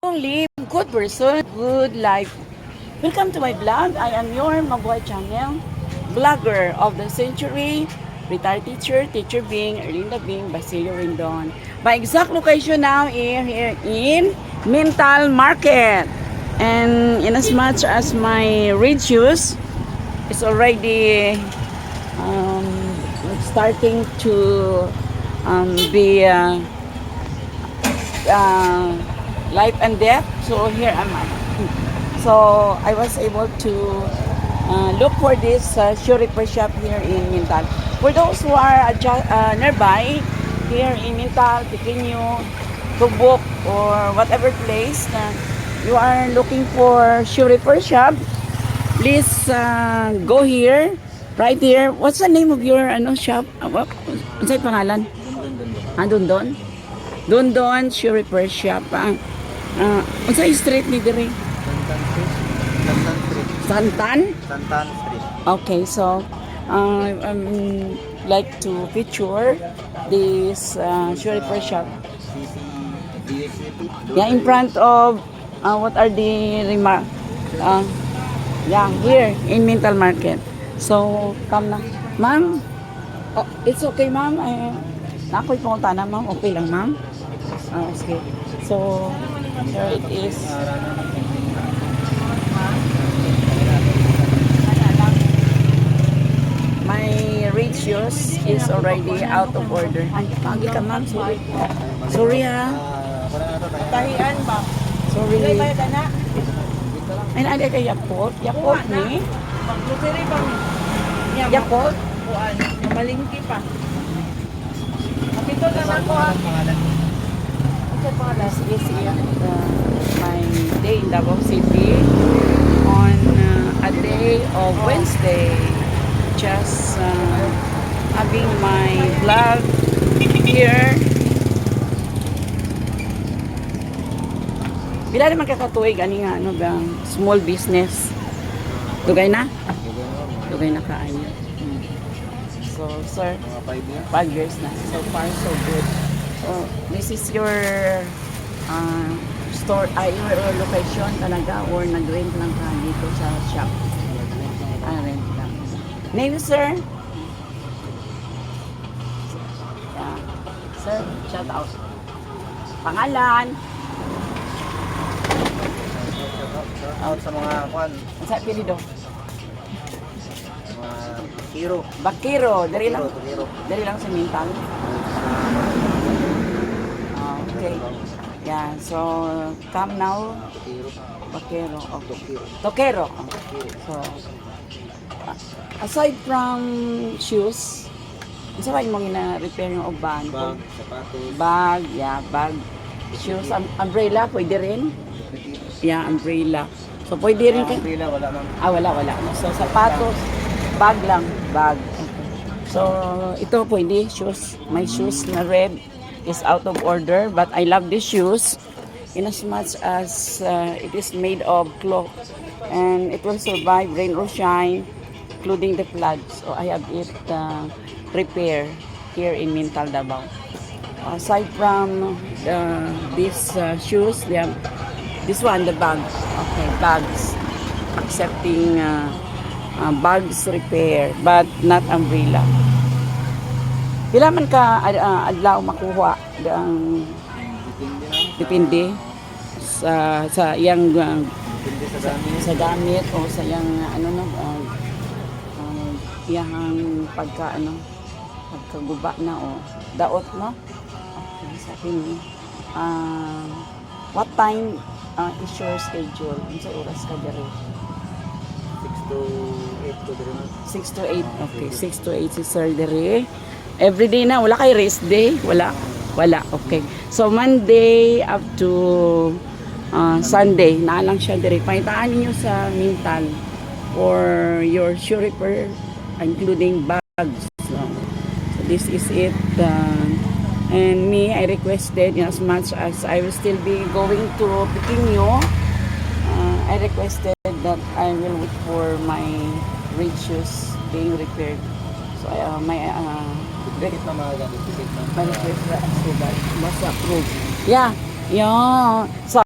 Live good person, good life. Welcome to my vlog. I am your Mabuhay channel, vlogger of the century, retired teacher, teacher Bing, Erlinda Bing, Basilio Rendon. My exact location now is here in Mental Market. And in as much as my red shoes is already um, starting to be life and death. So here am I. So I was able to look for this shoe repair shop here in Mintal. For those who are nearby here in Mintal, Pequeño, Tubok, or whatever place na you are looking for shoe repair shop, please go here, right here. What's the name of your shop? What's yung pangalan? Dondon? Dondon Shoe Repair Shop. Unsa yung street ni dire? Santan Street. Santan? Santan Street. Okay, so like to feature this shoe repair shop. Yeah, in front of what are the remark? Yeah, here in Mental Market. So, come na. Ma'am, it's okay, ma'am. Ako'y pumunta na, ma'am. Okay lang, ma'am. Okay. So, here it is. My red shoes is already out of order. Ay, pagi ka, ma'am. Sorry. Sorry, ha. Tahian ba? Sorry. Ilay ba na? Ay, ada kay Yakult. Yakult ni. Maglusiri ba mi? Yakult. Kuan, malingki pa. Kapito na ako ha. Okay, pangalas is my day in Davao City on a day of Wednesday. Just having my vlog here. Bila naman kakatuig ani nga small business. Dugay na? Dugay na kaayo. So, sir, 5 years na. So far, so good. So, this is your store, your location talaga or nag-rent lang ka dito sa shop? Rent lang. Name, sir? Yeah. Sir, shout out. Pangalan? Out sa mga kwan, Sa apelido? mga hero. Bakiro. Dari lang. Hero. Dari lang sa Mental. Okay. Yeah, so come now. Hero. Bakero. Okay. Hero. Tokero. So, aside from shoes, isa ba yung mga repair yung bag? Bag, sapatos. Bag, yeah, bag. Shoes, umbrella, pwede rin? Yeah, umbrella. So, pwede rin ka? Umbrella, wala man. Wala. So, sapatos, bag lang, bag. So, ito pwede, shoes. My shoes na red is out of order, but I love these shoes in as much as it is made of cloth and it will survive rain or shine, including the floods. So, I have it prepared here in Mental Davao. Aside from these shoes, they have this one, the bags. Okay, bags. Accepting bags repair, but not umbrella. Pila man ka adlaw makuha ang depende sa iyang Depende sa gamit. o sa iyang iyang pagkaguba na o daot no. Okay, sa akin what time is your schedule? Sa oras ka diri? 6 to 8 to 6 to 8. Okay, 6 to 8 si Sir diri. Every day na, wala kay rest day? Wala. Okay. So Monday up to Sunday, na lang siya diri. Pakitaan niyo sa Mental for your shoe repair, including bags. So this is it. And me, I requested, as much as I will still be going to Pequeño, I requested that I will wait for my red shoes being repaired. So my Dikit na mga gamit. Dikit na. my request was approved. Yeah. So